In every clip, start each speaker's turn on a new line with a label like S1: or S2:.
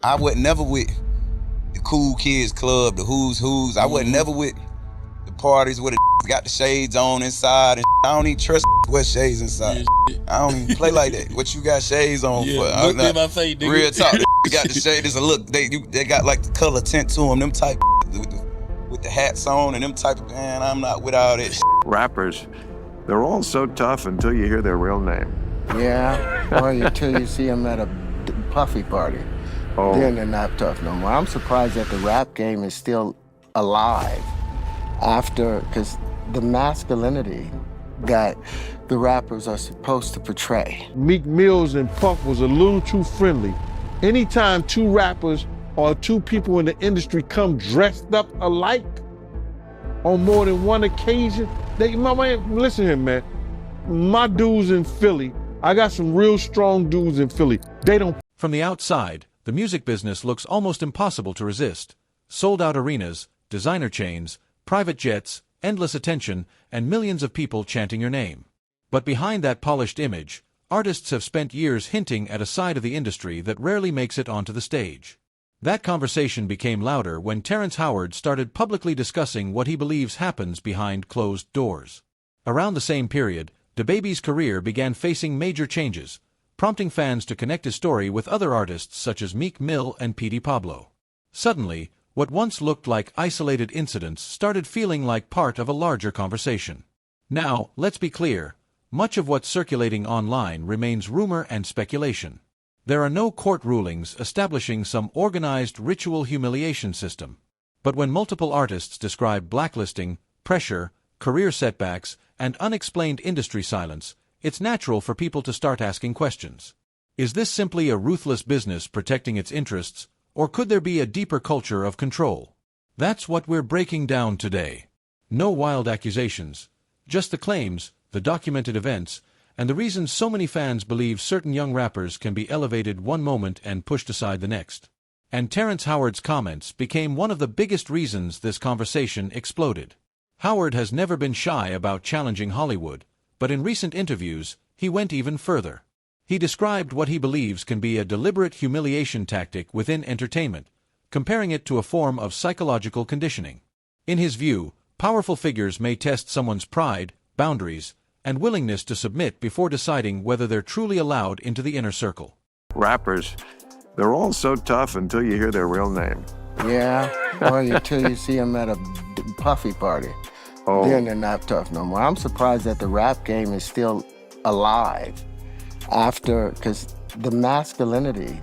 S1: I wasn't never with the cool kids club, the who's. I wasn't never with the parties where the got the shades on inside and I don't even trust with shades inside. I don't even play like that. What you got shades on for?
S2: Look in my face, nigga.
S1: Real talk. Got the shade. There's a look. They got like the color tint to them. Them type with the hats on and them type of, man, I'm not with all that.
S3: Rappers, they're all so tough until you hear their real name.
S4: Yeah, or until you see them at a puffy party.
S3: Oh.
S4: Then they're not tough no more. I'm surprised that the rap game is still alive because the masculinity that the rappers are supposed to portray.
S5: Meek Mills and Puff was a little too friendly. Anytime two rappers or two people in the industry come dressed up alike on more than one occasion, listen here, man. My dudes in Philly, I got some real strong dudes in Philly. They don't.
S6: From the outside, the music business looks almost impossible to resist. Sold-out arenas, designer chains, private jets, endless attention, and millions of people chanting your name. But behind that polished image, artists have spent years hinting at a side of the industry that rarely makes it onto the stage. That conversation became louder when Terrence Howard started publicly discussing what he believes happens behind closed doors. Around the same period, DaBaby's career began facing major changes, prompting fans to connect his story with other artists such as Meek Mill and Petey Pablo. Suddenly, what once looked like isolated incidents started feeling like part of a larger conversation. Now, let's be clear, much of what's circulating online remains rumor and speculation. There are no court rulings establishing some organized ritual humiliation system. But when multiple artists describe blacklisting, pressure, career setbacks, and unexplained industry silence, it's natural for people to start asking questions. Is this simply a ruthless business protecting its interests, or could there be a deeper culture of control? That's what we're breaking down today. No wild accusations, just the claims, the documented events, and the reasons so many fans believe certain young rappers can be elevated one moment and pushed aside the next. And Terrence Howard's comments became one of the biggest reasons this conversation exploded. Howard has never been shy about challenging Hollywood, but in recent interviews, he went even further. He described what he believes can be a deliberate humiliation tactic within entertainment, comparing it to a form of psychological conditioning. In his view, powerful figures may test someone's pride, boundaries, and willingness to submit before deciding whether they're truly allowed into the inner circle.
S3: Rappers, they're all so tough until you hear their real name.
S4: Yeah, or until you see them at a puffy party.
S3: Oh.
S4: Then they're not tough no more. I'm surprised that the rap game is still alive because the masculinity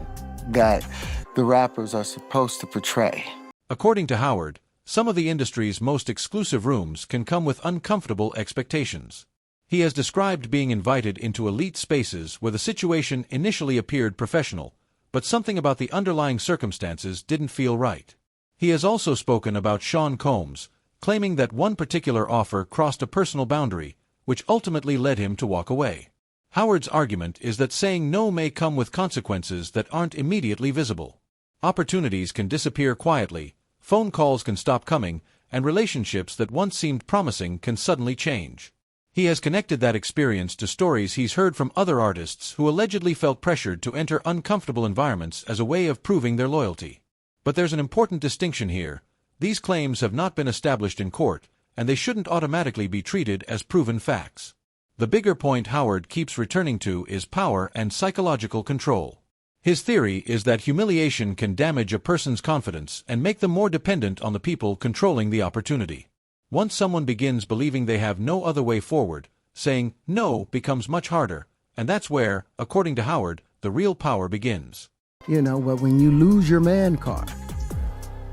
S4: that the rappers are supposed to portray.
S6: According to Howard, some of the industry's most exclusive rooms can come with uncomfortable expectations. He has described being invited into elite spaces where the situation initially appeared professional, but something about the underlying circumstances didn't feel right. He has also spoken about Sean Combs, claiming that one particular offer crossed a personal boundary, which ultimately led him to walk away. Howard's argument is that saying no may come with consequences that aren't immediately visible. Opportunities can disappear quietly, phone calls can stop coming, and relationships that once seemed promising can suddenly change. He has connected that experience to stories he's heard from other artists who allegedly felt pressured to enter uncomfortable environments as a way of proving their loyalty. But there's an important distinction here. These claims have not been established in court, and they shouldn't automatically be treated as proven facts. The bigger point Howard keeps returning to is power and psychological control. His theory is that humiliation can damage a person's confidence and make them more dependent on the people controlling the opportunity. Once someone begins believing they have no other way forward, saying no becomes much harder, and that's where, according to Howard, the real power begins.
S4: But when you lose your man card,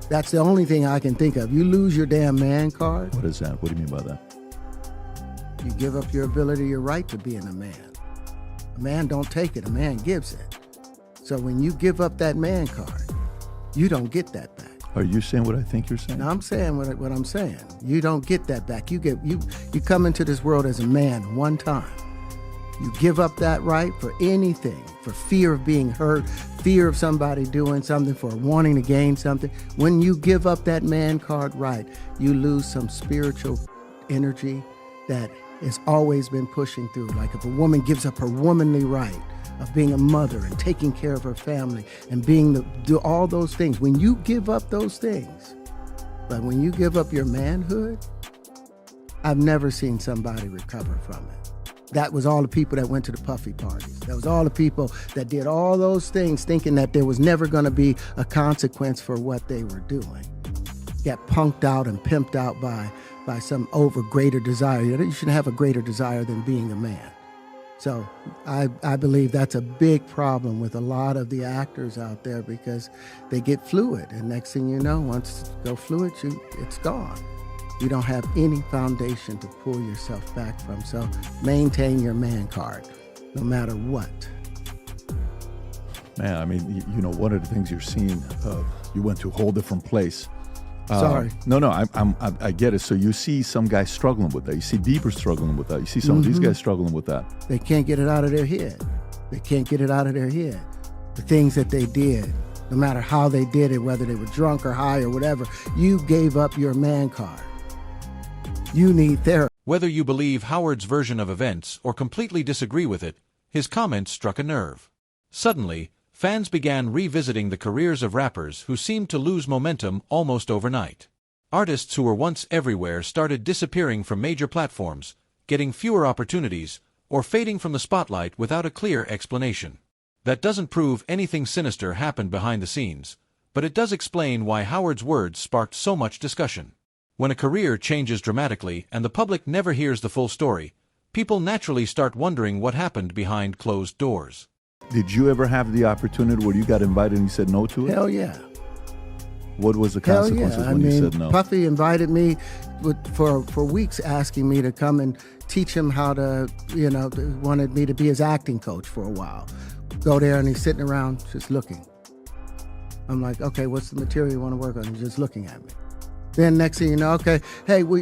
S4: that's the only thing I can think of. You lose your damn man card.
S7: What is that? What do you mean by that?
S4: You give up your ability, your right to being a man. A man don't take it, a man gives it. So when you give up that man card, you don't get that back.
S7: Are you saying what I think you're saying?
S4: No, I'm saying what I'm saying. You don't get that back. You come into this world as a man one time. You give up that right for anything, for fear of being hurt, fear of somebody doing something, for wanting to gain something. When you give up that man card right, you lose some spiritual energy that It's always been pushing through. Like if a woman gives up her womanly right of being a mother and taking care of her family and do all those things, when you give up those things, but when you give up your manhood, I've never seen somebody recover from it. That was all the people that went to the Puffy parties. That was all the people that did all those things thinking that there was never going to be a consequence for what they were doing. Got punked out and pimped out by some greater desire. You shouldn't have a greater desire than being a man. So I believe that's a big problem with a lot of the actors out there because they get fluid. And next thing you know, once you go fluid, it's gone. You don't have any foundation to pull yourself back from. So maintain your man card, no matter what.
S7: Man, I mean, you know, one of the things you're seeing, you went to a whole different place.
S4: Sorry.
S7: No, I get it. So you see some guys struggling with that. You see Bieber struggling with that. You see some of these guys struggling with that.
S4: They can't get it out of their head. They can't get it out of their head. The things that they did, no matter how they did it, whether they were drunk or high or whatever, you gave up your man card. You need therapy.
S6: Whether you believe Howard's version of events or completely disagree with it, his comments struck a nerve. Suddenly, fans began revisiting the careers of rappers who seemed to lose momentum almost overnight. Artists who were once everywhere started disappearing from major platforms, getting fewer opportunities, or fading from the spotlight without a clear explanation. That doesn't prove anything sinister happened behind the scenes, but it does explain why Howard's words sparked so much discussion. When a career changes dramatically and the public never hears the full story, people naturally start wondering what happened behind closed doors.
S7: Did you ever have the opportunity where you got invited and you said no to it?
S4: Hell yeah.
S7: What was the consequences when you said no?
S4: Puffy invited me for weeks asking me to come and teach him how to, wanted me to be his acting coach for a while. Go there and he's sitting around just looking. I'm like, okay, what's the material you want to work on? He's just looking at me. Then next thing you know, okay, hey, will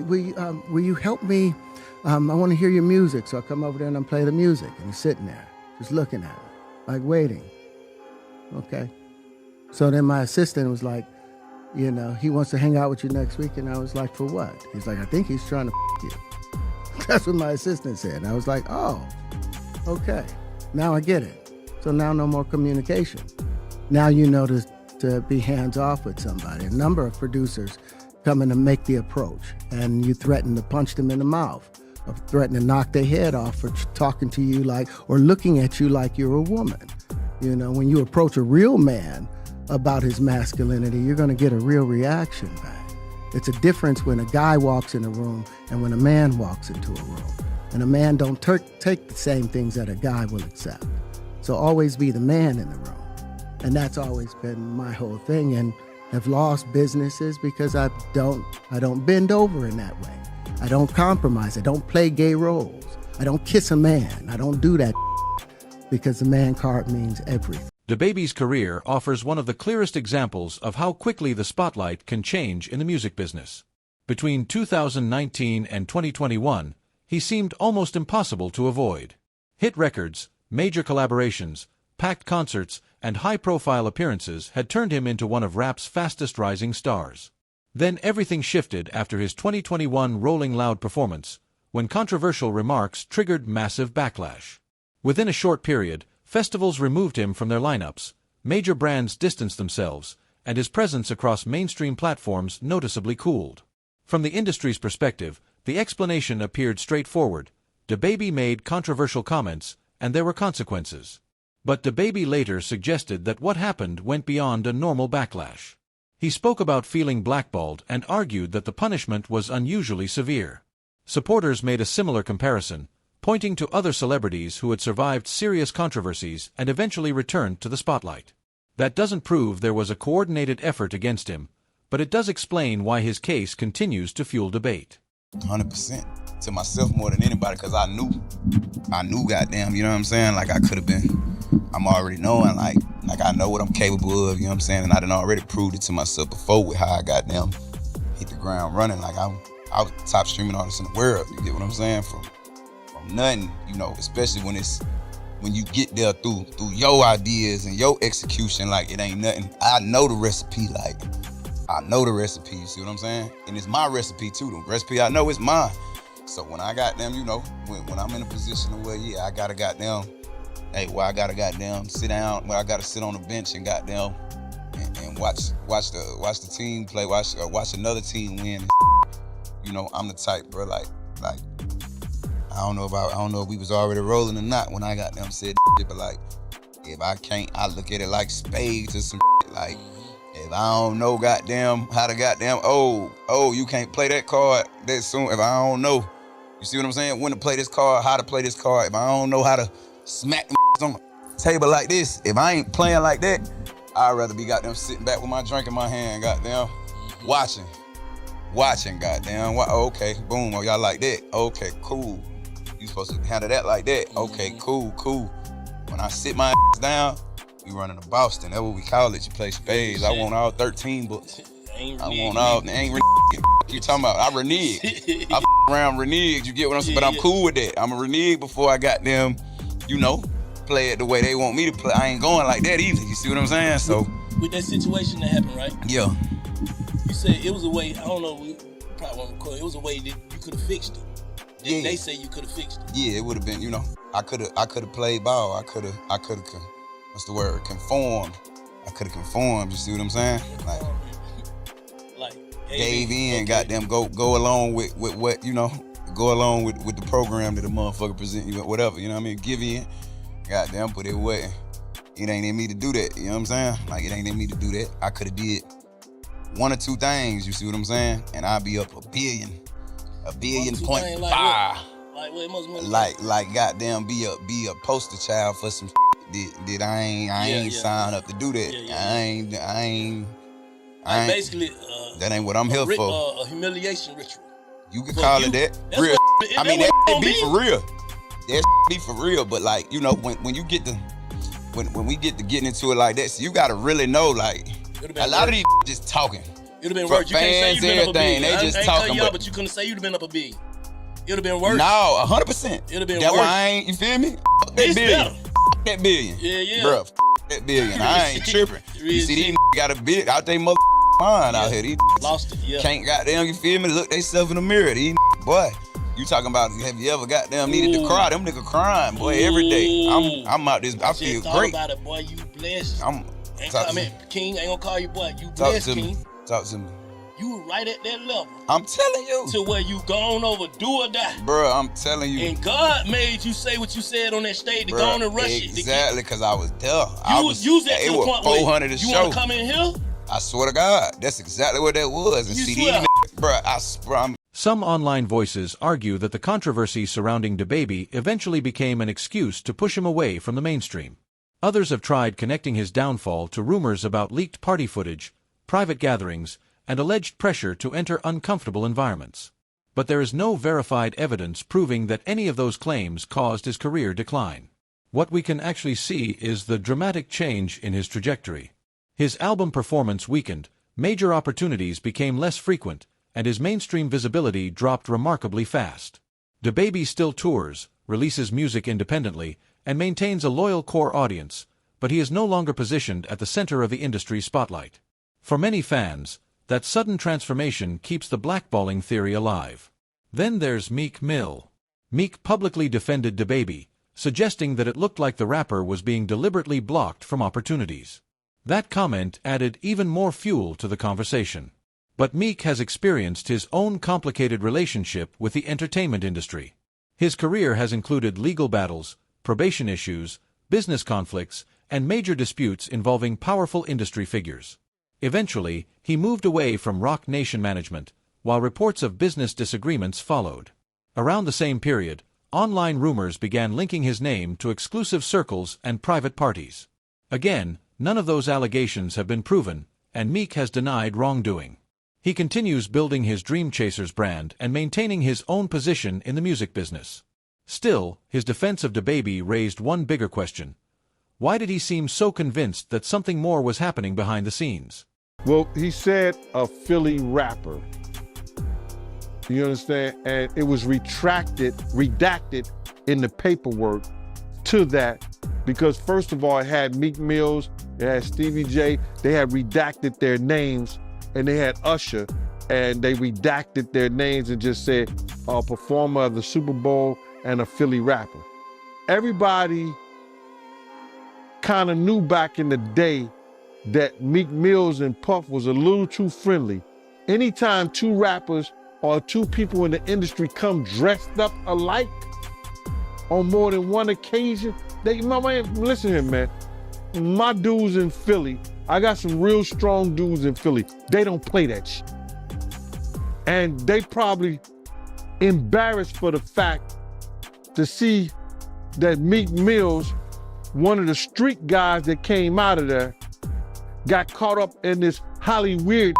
S4: you help me? I want to hear your music. So I come over there and I play the music. And he's sitting there, just looking at me, like waiting. Okay. So then my assistant was like, he wants to hang out with you next week. And I was like, for what? He's like, I think he's trying to you. That's what my assistant said. And I was like, oh, okay. Now I get it. So now no more communication. Now you know to be hands off with somebody. A number of producers come in and make the approach, and you threaten to punch them in the mouth or threaten to knock their head off for talking to you or looking at you like you're a woman. When you approach a real man about his masculinity, you're going to get a real reaction back. It's a difference when a guy walks in a room and when a man walks into a room. And a man don't take the same things that a guy will accept. So always be the man in the room. And that's always been my whole thing. And have lost businesses because I don't bend over in that way. I don't compromise. I don't play gay roles. I don't kiss a man. I don't do that because the man card means everything.
S6: DaBaby's career offers one of the clearest examples of how quickly the spotlight can change in the music business. Between 2019 and 2021, he seemed almost impossible to avoid. Hit records, major collaborations, packed concerts, and high-profile appearances had turned him into one of rap's fastest-rising stars. Then everything shifted after his 2021 Rolling Loud performance, when controversial remarks triggered massive backlash. Within a short period, festivals removed him from their lineups, major brands distanced themselves, and his presence across mainstream platforms noticeably cooled. From the industry's perspective, the explanation appeared straightforward. DaBaby made controversial comments, and there were consequences. But DaBaby later suggested that what happened went beyond a normal backlash. He spoke about feeling blackballed and argued that the punishment was unusually severe. Supporters made a similar comparison, pointing to other celebrities who had survived serious controversies and eventually returned to the spotlight. That doesn't prove there was a coordinated effort against him, but it does explain why his case continues to fuel debate.
S1: 100% to myself more than anybody, because I knew goddamn, you know what I'm saying? Like I could have been, I'm already knowing, like I know what I'm capable of, you know what I'm saying? And I done already proved it to myself before with how I goddamn hit the ground running. Like I was the top streaming artist in the world, you get what I'm saying? From nothing, especially when you get there through your ideas and your execution, like it ain't nothing. I know the recipe, you see what I'm saying? And it's my recipe too, the recipe I know is mine. So when I got them, you know, when I'm in a position of where, yeah, I gotta goddamn, hey, well, I gotta goddamn sit down, well, I gotta sit on the bench and goddamn and watch the team play, watch another team win. You know, I'm the type, bro, like I don't know if we was already rolling or not when I got them said shit, but like, if I can't, I look at it like spades or some shit. Like, if I don't know goddamn how to goddamn, you can't play that card that soon. If I don't know, you see what I'm saying? When to play this card, how to play this card. If I don't know how to smack on the table like this, if I ain't playing like that, I'd rather be goddamn sitting back with my drink in my hand, goddamn, watching, goddamn. Okay, boom, oh, y'all like that? Okay, cool. You supposed to handle that like that? Okay, cool. When I sit my ass down, we running to Boston. That's what we call it. You play spades. I want all 13 books. You talking about? I renege. I around renege. You get what I'm saying? But I'm cool with that. I'm a renege before I got them, you know, play it the way they want me to play. I ain't going like that either. You see what I'm saying? So
S2: with that situation that happened, right?
S1: Yeah.
S2: You said it was a way. I don't know. We probably won't record. It was a way that you could have fixed it.
S1: Yeah.
S2: They say you could have fixed it.
S1: Yeah, it would have been. You know, I could have played ball. I could have. What's the word? Conformed. I could have conformed. You see what I'm saying?
S2: Like
S1: gave in, goddamn, go along with what, you know, go along with the program that the motherfucker present you, whatever, you know what I mean? Give in, goddamn, but it wasn't. It ain't in me to do that, you know what I'm saying? Like, it ain't in me to do that. I could have did one or two things, you see what I'm saying? And I'd be up $1 billion point five. Like goddamn, be a poster child for some that I ain't signed up to do that. I ain't.
S2: Basically,
S1: that ain't what I'm here for.
S2: A humiliation ritual.
S1: You can call it that. Real. I mean, that be for real. That be for real. But like, you know, when you get to when we get to getting into it like that, so you gotta really know, like, a lot of these just talking.
S2: It'd have been worse. You can't say you'd have been up $1 billion.
S1: They just talking.
S2: But you couldn't say you'd have been up $1 billion. It'd have been worse.
S1: No, 100%.
S2: It'd have been
S1: that
S2: worse.
S1: Why I ain't, you feel me? That billion. That billion.
S2: Yeah.
S1: Bruh, that billion. I ain't tripping. You see, these got a bit out they mother mind out here. These
S2: lost it, yeah.
S1: Can't goddamn, you feel me? Look they self in the mirror. These boy, you talking about, have you ever goddamn needed to cry? Them nigga crying, boy, every day. I'm out this, I feel great.
S2: About it, boy, you blessed. King, I ain't gonna call you boy. You
S1: blessed,
S2: King.
S1: Talk to me.
S2: You were right at that level.
S1: I'm telling you.
S2: To where you gone over, do or die.
S1: Bruh, I'm telling you.
S2: And God made you say what you said on that stage to go on and rush it.
S1: Exactly, because I was there.
S2: You was at the point where
S1: 400
S2: you want to come in here?
S1: I swear to God, that's exactly what that was. And
S2: you
S1: see,
S2: swear?
S1: Bruh, I swear.
S6: Some online voices argue that the controversy surrounding DaBaby eventually became an excuse to push him away from the mainstream. Others have tried connecting his downfall to rumors about leaked party footage, private gatherings, and alleged pressure to enter uncomfortable environments. But there is no verified evidence proving that any of those claims caused his career decline. What we can actually see is the dramatic change in his trajectory. His album performance weakened, major opportunities became less frequent, and his mainstream visibility dropped remarkably fast. DaBaby still tours, releases music independently, and maintains a loyal core audience, but he is no longer positioned at the center of the industry spotlight. For many fans, that sudden transformation keeps the blackballing theory alive. Then there's Meek Mill. Meek publicly defended DaBaby, suggesting that it looked like the rapper was being deliberately blocked from opportunities. That comment added even more fuel to the conversation. But Meek has experienced his own complicated relationship with the entertainment industry. His career has included legal battles, probation issues, business conflicts, and major disputes involving powerful industry figures. Eventually, he moved away from Roc Nation management, while reports of business disagreements followed. Around the same period, online rumors began linking his name to exclusive circles and private parties. Again, none of those allegations have been proven, and Meek has denied wrongdoing. He continues building his Dream Chasers brand and maintaining his own position in the music business. Still, his defense of DaBaby raised one bigger question. Why did he seem so convinced that something more was happening behind the scenes?
S5: Well, he said a Philly rapper. You understand? And it was redacted in the paperwork to that because, first of all, it had Meek Mills, it had Stevie J, they had redacted their names, and they had Usher, and they redacted their names and just said a performer of the Super Bowl and a Philly rapper. Everybody kind of knew back in the day that Meek Mills and Puff was a little too friendly. Anytime two rappers or two people in the industry come dressed up alike on more than one occasion, my man, listen here, man. My dudes in Philly, I got some real strong dudes in Philly. They don't play that shit. And they probably embarrassed for the fact to see that Meek Mills, one of the street guys that came out of there, got caught up in this Hollywood,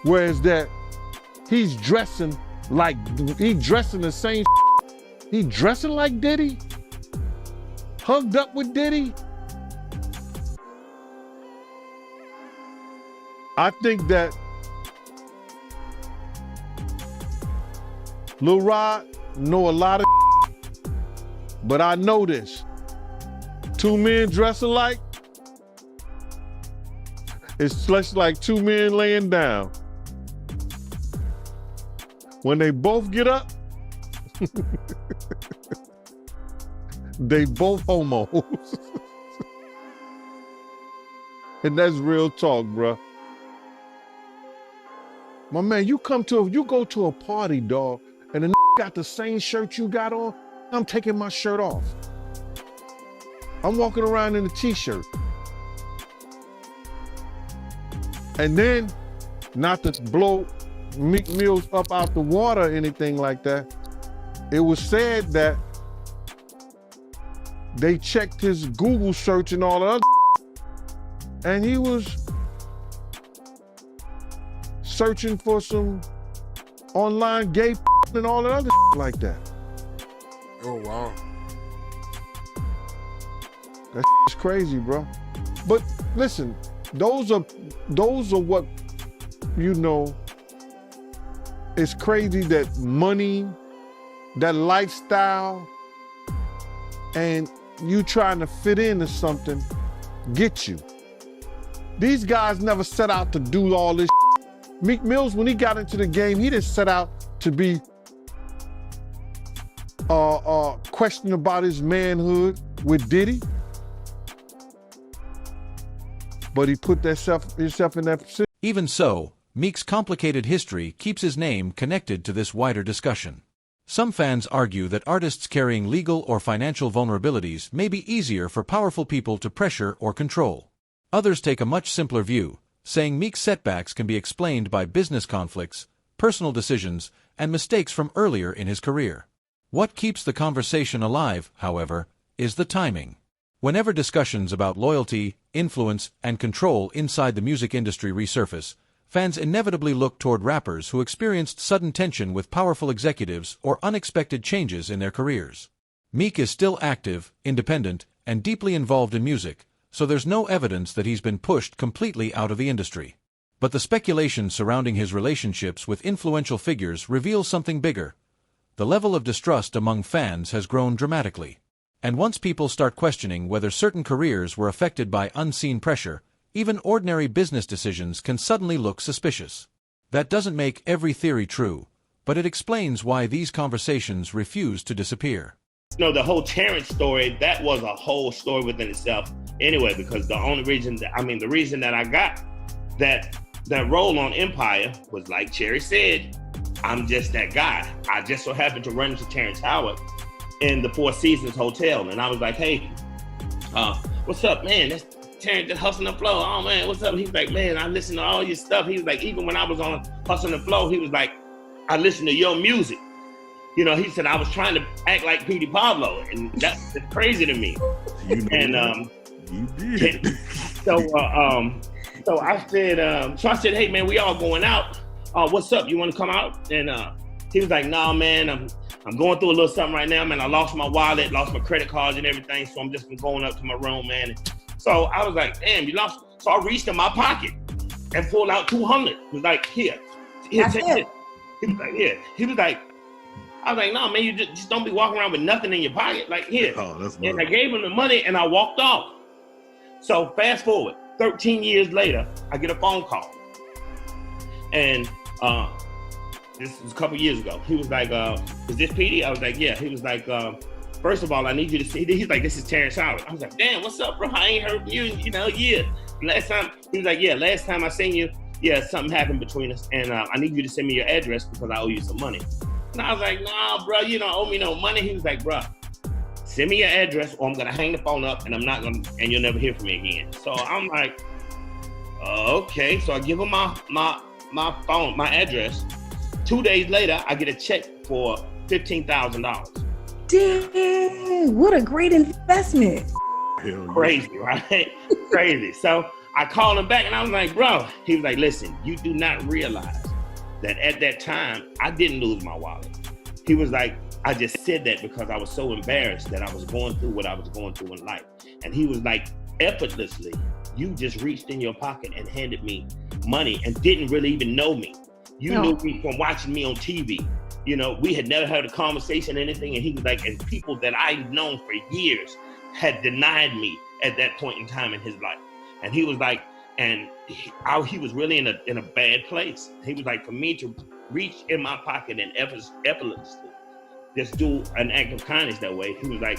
S5: whereas that he's dressing the same, he dressing like Diddy, hugged up with Diddy. I think that Lil Rod know a lot of, but I know this. Two men dress alike, it's just like two men laying down. When they both get up, they both homos. And that's real talk, bruh. My man, you go to a party, dog, and the got the same shirt you got on, I'm taking my shirt off. I'm walking around in a t-shirt. And then, not to blow Meek Mills up out the water or anything like that, it was said that they checked his Google search and all that, and he was searching for some online gay and all that other like that.
S8: Oh, wow.
S5: That's crazy, bro. But listen, those are what, you know, it's crazy that money, that lifestyle, and you trying to fit into something get you. These guys never set out to do all this. Meek Mills, when he got into the game, he didn't set out to be questioning about his manhood with Diddy. But he put himself in that position.
S6: Even so, Meek's complicated history keeps his name connected to this wider discussion. Some fans argue that artists carrying legal or financial vulnerabilities may be easier for powerful people to pressure or control. Others take a much simpler view, saying Meek's setbacks can be explained by business conflicts, personal decisions, and mistakes from earlier in his career. What keeps the conversation alive, however, is the timing. Whenever discussions about loyalty, influence, and control inside the music industry resurface, fans inevitably look toward rappers who experienced sudden tension with powerful executives or unexpected changes in their careers. Meek is still active, independent, and deeply involved in music, so there's no evidence that he's been pushed completely out of the industry. But the speculation surrounding his relationships with influential figures reveals something bigger. The level of distrust among fans has grown dramatically. And once people start questioning whether certain careers were affected by unseen pressure, even ordinary business decisions can suddenly look suspicious. That doesn't make every theory true, but it explains why these conversations refuse to disappear.
S9: No, the whole Terrence story, that was a whole story within itself anyway, because the reason that I got that role on Empire was, like Cherry said, I'm just that guy. I just so happened to run into Terrence Howard in the Four Seasons Hotel, and I was like, hey, what's up, man? That's Terrence just Hustle and Flow. Oh man, what's up? He was like, man, I listen to all your stuff. He was like, even when I was on Hustle and Flow, he was like, I listen to your music. You know, he said I was trying to act like Petey Pablo, and that's crazy to me. You know, and you did. So I said, hey man, we all going out. What's up? You want to come out? And he was like, nah, man, I'm going through a little something right now, man. I lost my wallet, lost my credit cards and everything, so I'm just going up to my room, man. So I was like, damn, you lost. So I reached in my pocket and pulled out 200. He was like, here, take it. He was like, yeah. He was like, I was like, no, man, you just don't be walking around with nothing in your pocket. Like, here. Oh, that's and I gave him the money and I walked off. So fast forward, 13 years later, I get a phone call. And this was a couple years ago. He was like, is this Petey? I was like, yeah. He was like, first of all, I need you to see. He's like, this is Terrence Howard. I was like, damn, what's up, bro? I ain't heard from you, yeah. Last time, he was like, yeah, last time I seen you, yeah, something happened between us. And I need you to send me your address because I owe you some money. And I was like, nah, bro, you don't owe me no money. He was like, bro, send me your address or I'm going to hang the phone up and and you'll never hear from me again. So I'm like, okay. So I give him my phone, my address. 2 days later, I get a check for $15,000.
S10: Dang, what a great investment.
S9: Crazy, right? Crazy. So I called him back and I was like, bro, he was like, listen, you do not realize that at that time, I didn't lose my wallet. He was like, I just said that because I was so embarrassed that I was going through what I was going through in life. And he was like, effortlessly, you just reached in your pocket and handed me money and didn't really even know me. You knew me from watching me on TV. We had never had a conversation or anything. And he was like, and people that I've known for years had denied me at that point in time in his life. And he was like, and he was really in a bad place. He was like, for me to reach in my pocket and effortlessly just do an act of kindness that way, he was like,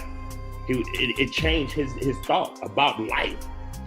S9: it changed his thought about life.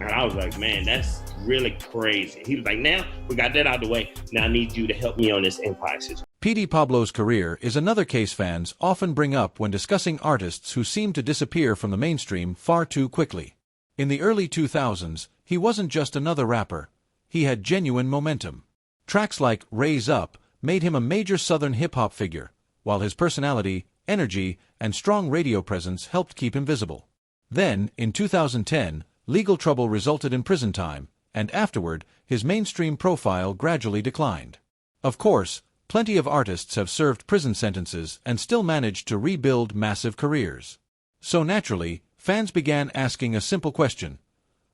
S9: And I was like, man, that's really crazy. He was like, now we got that out of the way. Now I need you to help me on this empire system.
S6: Petey Pablo's career is another case fans often bring up when discussing artists who seem to disappear from the mainstream far too quickly. In the early 2000s, he wasn't just another rapper. He had genuine momentum. Tracks like Raise Up made him a major Southern hip-hop figure, while his personality, energy, and strong radio presence helped keep him visible. Then, in 2010, legal trouble resulted in prison time, and afterward, his mainstream profile gradually declined. Of course, plenty of artists have served prison sentences and still managed to rebuild massive careers. So naturally, fans began asking a simple question.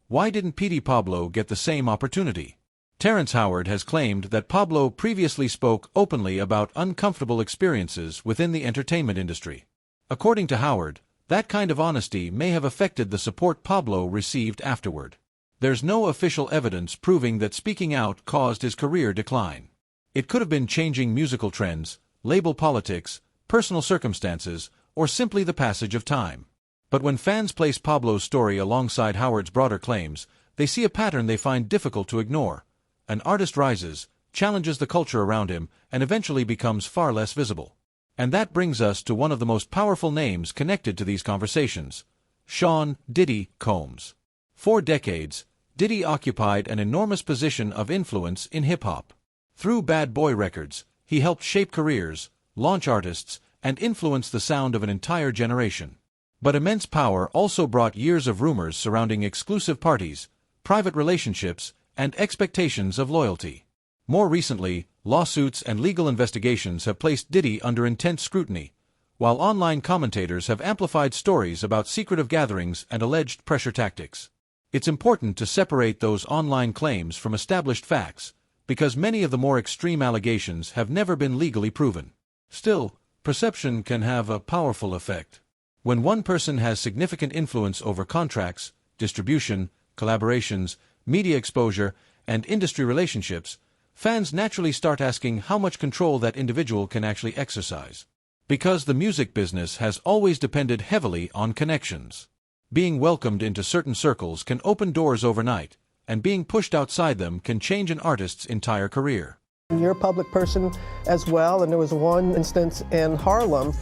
S6: Why didn't Petey Pablo get the same opportunity? Terrence Howard has claimed that Pablo previously spoke openly about uncomfortable experiences within the entertainment industry. According to Howard, that kind of honesty may have affected the support Pablo received afterward. There's no official evidence proving that speaking out caused his career decline. It could have been changing musical trends, label politics, personal circumstances, or simply the passage of time. But when fans place Pablo's story alongside Howard's broader claims, they see a pattern they find difficult to ignore. An artist rises, challenges the culture around him, and eventually becomes far less visible. And that brings us to one of the most powerful names connected to these conversations, Sean "Diddy" Combs. For decades, Diddy occupied an enormous position of influence in hip-hop. Through Bad Boy Records, he helped shape careers, launch artists, and influence the sound of an entire generation. But immense power also brought years of rumors surrounding exclusive parties, private relationships, and expectations of loyalty. More recently, lawsuits and legal investigations have placed Diddy under intense scrutiny, while online commentators have amplified stories about secretive gatherings and alleged pressure tactics. It's important to separate those online claims from established facts, because many of the more extreme allegations have never been legally proven. Still, perception can have a powerful effect. When one person has significant influence over contracts, distribution, collaborations, media exposure, and industry relationships, fans naturally start asking how much control that individual can actually exercise. Because the music business has always depended heavily on connections. Being welcomed into certain circles can open doors overnight, and being pushed outside them can change an artist's entire career.
S11: You're a public person as well, and there was one instance in Harlem,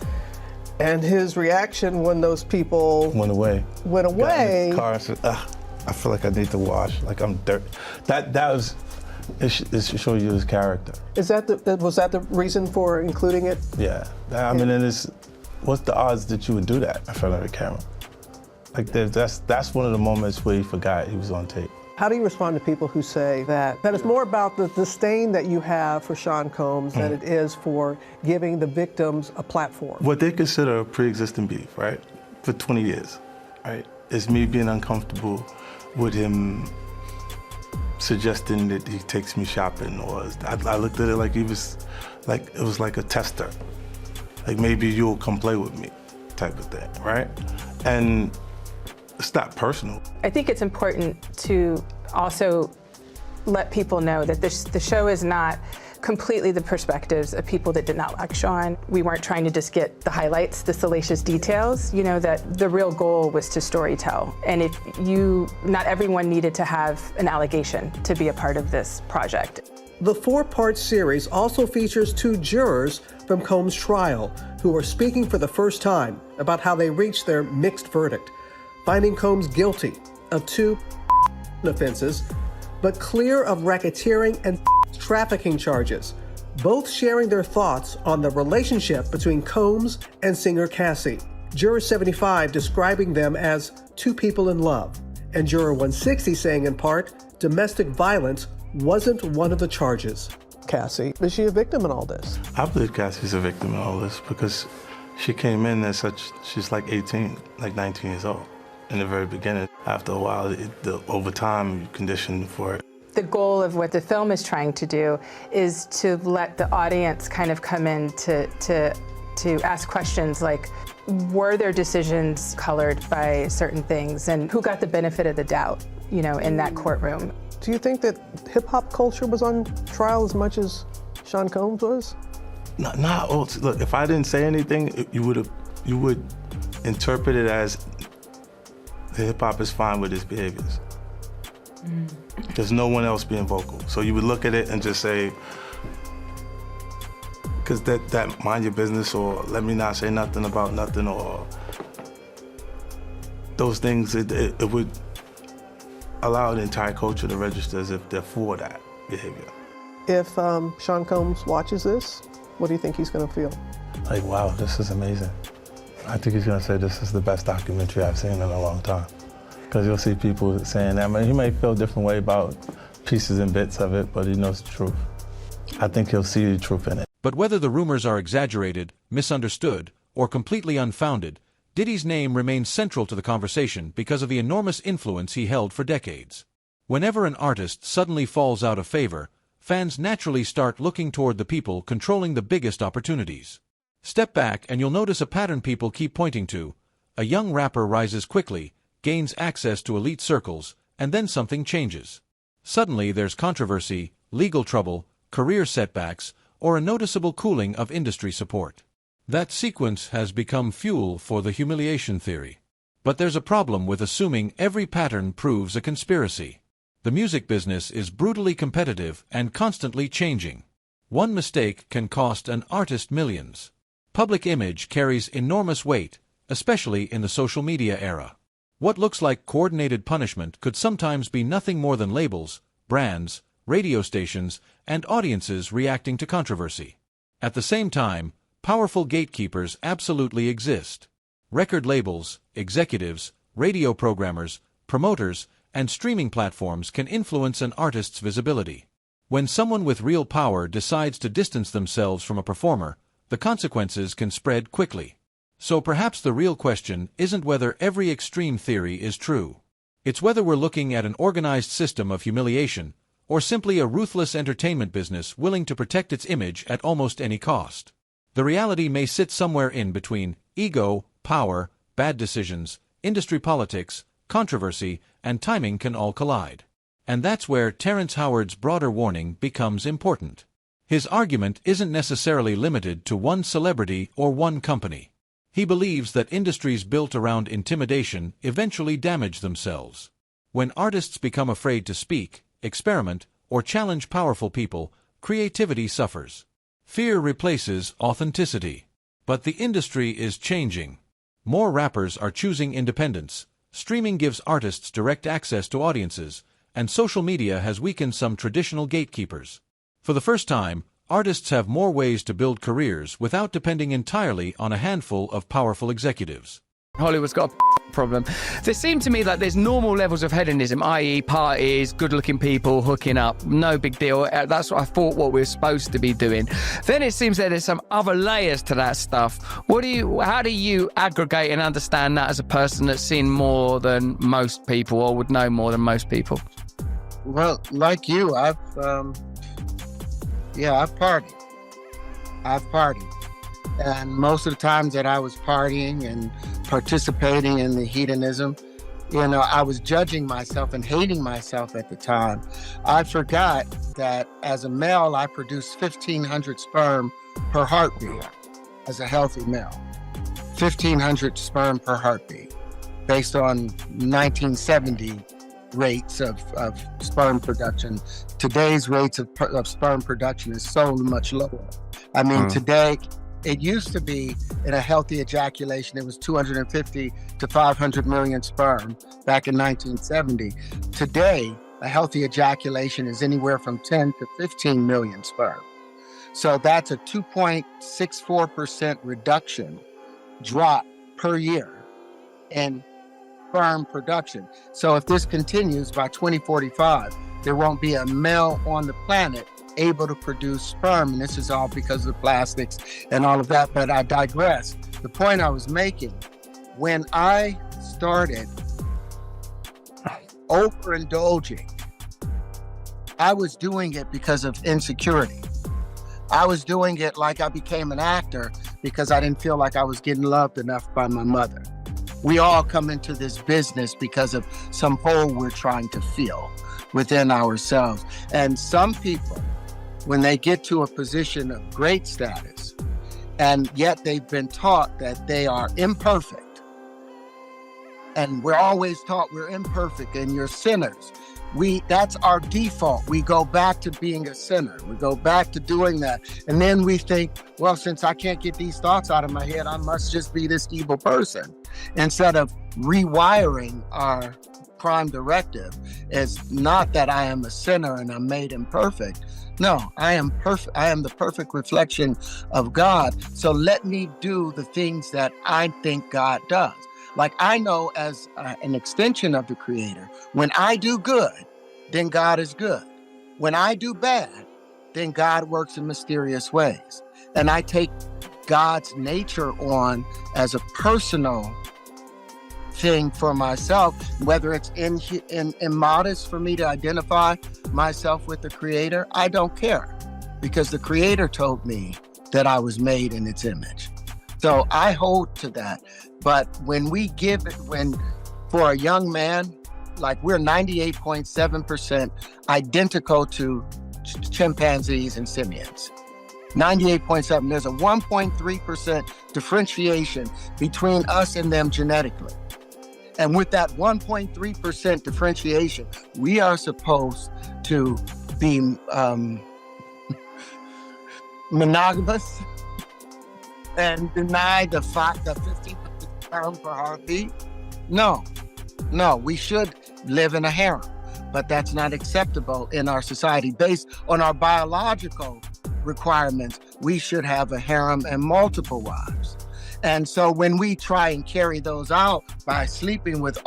S11: and his reaction when those people
S12: went away.
S11: Got in
S12: the car and said, I feel like I need to wash, like I'm dirty. It shows you his character.
S11: Was that the reason for including it?
S12: Yeah, I mean, what's the odds that you would do that in front of the camera? Like that's one of the moments where he forgot he was on tape.
S11: How do you respond to people who say that it's more about the disdain that you have for Sean Combs than it is for giving the victims a platform?
S12: What they consider a pre-existing beef, right, for 20 years, right, is me being uncomfortable with him suggesting that he takes me shopping, or I looked at it like it was like a tester, like maybe you'll come play with me, type of thing, right? And it's not personal.
S13: I think it's important to also let people know that the show is not completely the perspectives of people that did not like Sean. We weren't trying to just get the highlights, the salacious details, you know, that the real goal was to storytell. And not everyone needed to have an allegation to be a part of this project.
S11: The 4-part series also features 2 jurors from Combs' trial who are speaking for the first time about how they reached their mixed verdict, finding Combs guilty of 2 offenses, but clear of racketeering and trafficking charges, both sharing their thoughts on the relationship between Combs and singer Cassie. Juror 75 describing them as 2 people in love, and Juror 160 saying in part, domestic violence wasn't one of the charges. Cassie, is she a victim in all this? I
S12: believe Cassie's a victim in all this because she came in as she's like 18, like 19 years old in the very beginning. After a while, over time, you condition for it.
S13: The goal of what the film is trying to do is to let the audience kind of come in to ask questions like, were their decisions colored by certain things, and who got the benefit of the doubt, you know, in that courtroom?
S11: Do you think that hip-hop culture was on trial as much as Sean Combs was?
S12: Look, if I didn't say anything, you would interpret it as the hip-hop is fine with his behaviors. There's no one else being vocal. So you would look at it and just say, because that mind your business, or let me not say nothing about nothing, or those things, it would allow the entire culture to register as if they're for that behavior.
S11: If Sean Combs watches this, what do you think he's going to feel?
S12: Like, wow, this is amazing. I think he's going to say this is the best documentary I've seen in a long time. Because you'll see people saying that. I mean, he may feel a different way about pieces and bits of it, but he knows the truth. I think he'll see the truth in it.
S6: But whether the rumors are exaggerated, misunderstood, or completely unfounded, Diddy's name remains central to the conversation because of the enormous influence he held for decades. Whenever an artist suddenly falls out of favor, fans naturally start looking toward the people controlling the biggest opportunities. Step back and you'll notice a pattern people keep pointing to. A young rapper rises quickly, gains access to elite circles, and then something changes. Suddenly there's controversy, legal trouble, career setbacks, or a noticeable cooling of industry support. That sequence has become fuel for the humiliation theory. But there's a problem with assuming every pattern proves a conspiracy. The music business is brutally competitive and constantly changing. One mistake can cost an artist millions. Public image carries enormous weight, especially in the social media era. What looks like coordinated punishment could sometimes be nothing more than labels, brands, radio stations, and audiences reacting to controversy. At the same time, powerful gatekeepers absolutely exist. Record labels, executives, radio programmers, promoters, and streaming platforms can influence an artist's visibility. When someone with real power decides to distance themselves from a performer, the consequences can spread quickly. So perhaps the real question isn't whether every extreme theory is true. It's whether we're looking at an organized system of humiliation, or simply a ruthless entertainment business willing to protect its image at almost any cost. The reality may sit somewhere in between ego, power, bad decisions, industry politics, controversy, and timing can all collide. And that's where Terrence Howard's broader warning becomes important. His argument isn't necessarily limited to one celebrity or one company. He believes that industries built around intimidation eventually damage themselves. When artists become afraid to speak, experiment, or challenge powerful people, creativity suffers. Fear replaces authenticity. But the industry is changing. More rappers are choosing independence, streaming gives artists direct access to audiences, and social media has weakened some traditional gatekeepers. For the first time, artists have more ways to build careers without depending entirely on a handful of powerful executives.
S14: Hollywood's got a problem. There seems to me like there's normal levels of hedonism, i.e. parties, good-looking people hooking up, no big deal. That's what I thought what we were supposed to be doing. Then it seems that there's some other layers to that stuff. How do you aggregate and understand that as a person that's seen more than most people or would know more than most people?
S15: Well, like you, I've partied. And most of the times that I was partying and participating in the hedonism, You know, I was judging myself and hating myself at the time. I forgot that as a male, I produce 1,500 sperm per heartbeat as a healthy male. 1,500 sperm per heartbeat based on 1970 rates of sperm production. Today's rates of sperm production is so much lower. I mean, today, it used to be in a healthy ejaculation, it was 250 to 500 million sperm back in 1970. Today, a healthy ejaculation is anywhere from 10 to 15 million sperm. So that's a 2.64% reduction drop per year in sperm production. So if this continues by 2045, there won't be a male on the planet able to produce sperm, and this is all because of the plastics and all of that, but I digress. The point I was making, when I started overindulging, I was doing it because of insecurity. I was doing it like I became an actor because I didn't feel like I was getting loved enough by my mother. We all come into this business because of some hole we're trying to fill within ourselves. And some people, when they get to a position of great status, and yet they've been taught that they are imperfect, and we're always taught we're imperfect and you're sinners. That's our default. We go back to being a sinner. We go back to doing that. And then we think, well, since I can't get these thoughts out of my head, I must just be this evil person. Instead of rewiring our prime directive is not that I am a sinner and I'm made imperfect. No, I am perfect. I am the perfect reflection of God. So let me do the things that I think God does. Like I know as an extension of the Creator, when I do good, then God is good. When I do bad, then God works in mysterious ways. And I take God's nature on as a personal thing for myself, whether it's immodest for me to identify myself with the Creator, I don't care, because the Creator told me that I was made in its image. So I hold to that. But when we give it, for a young man, like we're 98.7% identical to chimpanzees and simians. 98.7, there's a 1.3% differentiation between us and them genetically. And with that 1.3% differentiation, we are supposed to be monogamous and deny the fact that 15 pounds per heartbeat. No, we should live in a harem, but that's not acceptable in our society. Based on our biological requirements, we should have a harem and multiple wives. And so when we try and carry those out by sleeping with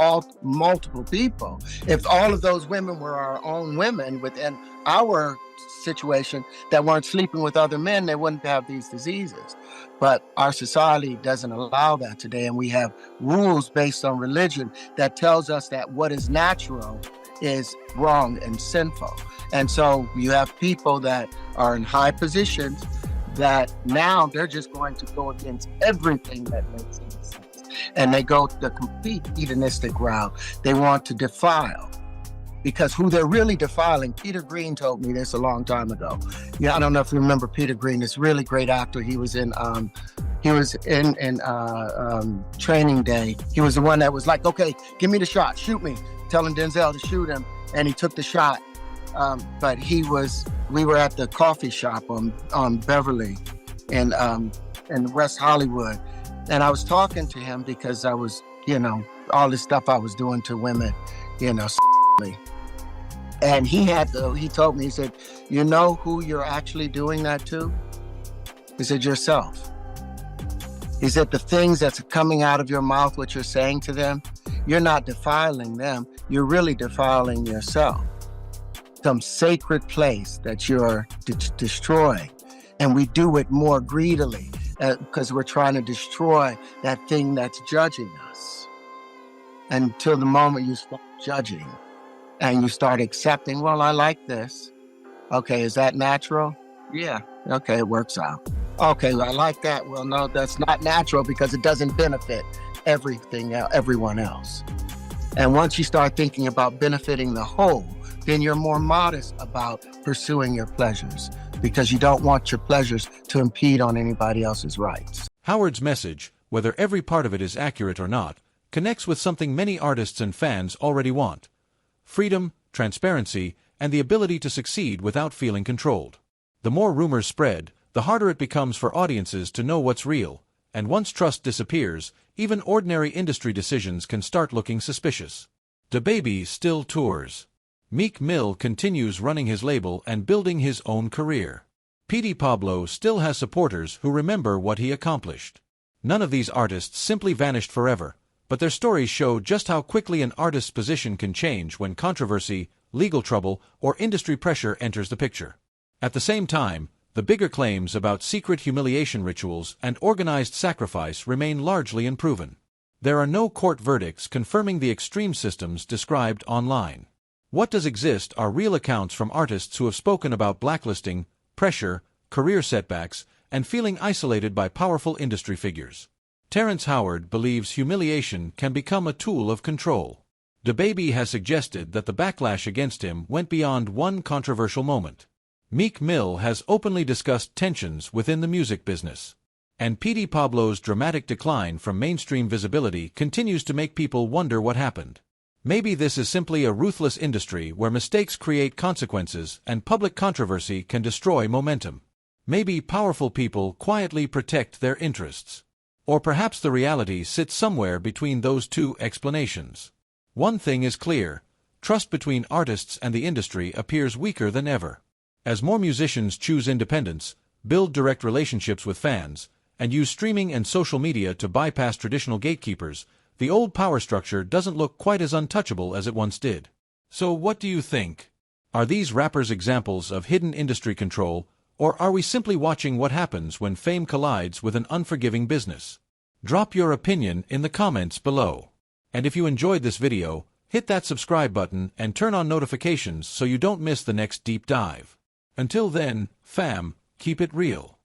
S15: multiple people, if all of those women were our own women within our situation that weren't sleeping with other men, they wouldn't have these diseases. But our society doesn't allow that today. And we have rules based on religion that tells us that what is natural is wrong and sinful. And so you have people that are in high positions that now they're just going to go against everything that makes any sense. And they go the complete hedonistic route. They want to defile, because who they're really defiling, Peter Green told me this a long time ago. Yeah, I don't know if you remember Peter Green, this really great actor. He was in Training Day. He was the one that was like, okay, give me the shot, shoot me, telling Denzel to shoot him. And he took the shot. But we were at the coffee shop on Beverly in West Hollywood. And I was talking to him because I was, all this stuff I was doing to women, and he told me, he said, you know who you're actually doing that to? He said, yourself. He said, the things that's coming out of your mouth, what you're saying to them, you're not defiling them. You're really defiling yourself. Some sacred place that you're destroying. And we do it more greedily because we're trying to destroy that thing that's judging us. Until the moment you start judging and you start accepting, well, I like this. Okay, is that natural? Yeah, okay, it works out. Okay, well, I like that. Well, no, that's not natural because it doesn't benefit everyone else. And once you start thinking about benefiting the whole, then you're more modest about pursuing your pleasures because you don't want your pleasures to impede on anybody else's rights.
S6: Howard's message, whether every part of it is accurate or not, connects with something many artists and fans already want: freedom, transparency, and the ability to succeed without feeling controlled. The more rumors spread, the harder it becomes for audiences to know what's real, and once trust disappears, even ordinary industry decisions can start looking suspicious. DaBaby still tours. Meek Mill continues running his label and building his own career. Petey Pablo still has supporters who remember what he accomplished. None of these artists simply vanished forever, but their stories show just how quickly an artist's position can change when controversy, legal trouble, or industry pressure enters the picture. At the same time, the bigger claims about secret humiliation rituals and organized sacrifice remain largely unproven. There are no court verdicts confirming the extreme systems described online. What does exist are real accounts from artists who have spoken about blacklisting, pressure, career setbacks, and feeling isolated by powerful industry figures. Terrence Howard believes humiliation can become a tool of control. DaBaby has suggested that the backlash against him went beyond one controversial moment. Meek Mill has openly discussed tensions within the music business. And Petey Pablo's dramatic decline from mainstream visibility continues to make people wonder what happened. Maybe this is simply a ruthless industry where mistakes create consequences and public controversy can destroy momentum. Maybe powerful people quietly protect their interests. Or perhaps the reality sits somewhere between those two explanations. One thing is clear: trust between artists and the industry appears weaker than ever. As more musicians choose independence, build direct relationships with fans, and use streaming and social media to bypass traditional gatekeepers, the old power structure doesn't look quite as untouchable as it once did. So what do you think? Are these rappers examples of hidden industry control, or are we simply watching what happens when fame collides with an unforgiving business? Drop your opinion in the comments below. And if you enjoyed this video, hit that subscribe button and turn on notifications so you don't miss the next deep dive. Until then, fam, keep it real.